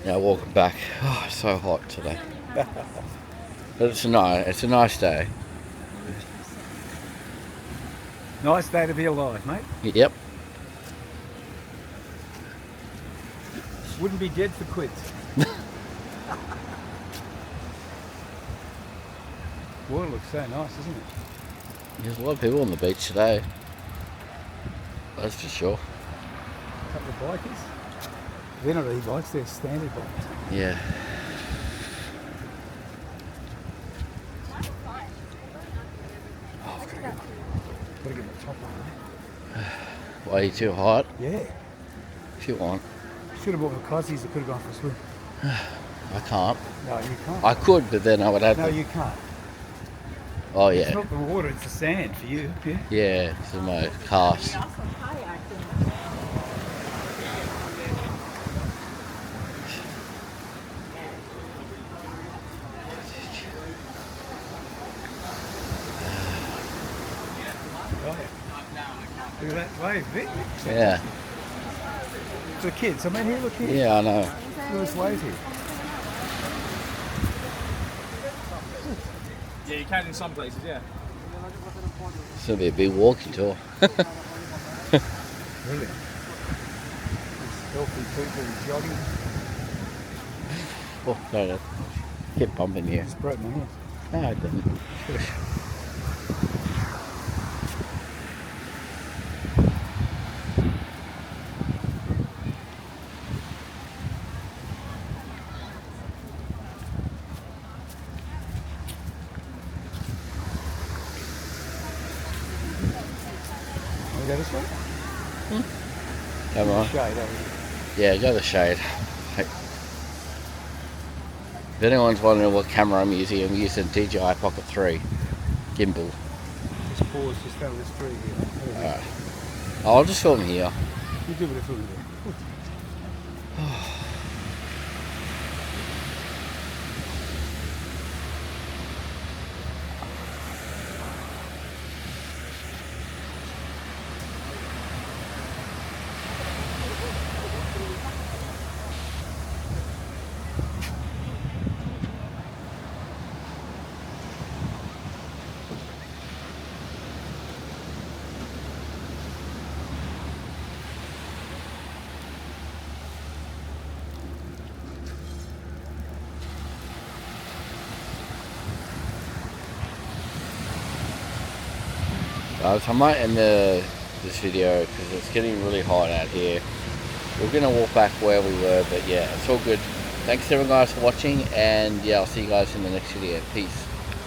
Now walking back. Oh, it's so hot today. But it's a nice day. Nice day to be alive, mate. Yep. Wouldn't be dead for quids. Water looks so nice, doesn't it? There's a lot of people on the beach today. That's for sure. A couple of bikers. They're not e-bikes, they're standard bikes. Yeah. Oh, I've got to get my top on, mate. Why are you too hot? Yeah. If you want. Should have bought my cozies. I could have gone for a swim. I can't. No, you can't. I could, but then I would have No, to. you can't. Oh, It's yeah. not the water, it's the sand for you. Yeah. Yeah, for my calves. Oh, yeah. Look at that wave, Vic. Yeah. For kids. I mean, here, look here. Yeah, I know. Look at this wave here. Yeah, you can in some places, yeah. It's going to be a big walking tour. Brilliant. These healthy people jogging. Oh, no. Keep bumping here. Just broke my hand. No, I didn't. Want to go this way? Come on. Shade over here. Yeah, go to the shade. If anyone's wondering what camera I'm using DJI Pocket 3 gimbal. Just pause just over this tree here. Alright. I'll just film here. You do whatever you do. I might end this video because it's getting really hot out here. We're going to walk back where we were, but yeah, it's all good. Thanks everyone guys for watching, and yeah, I'll see you guys in the next video. Peace.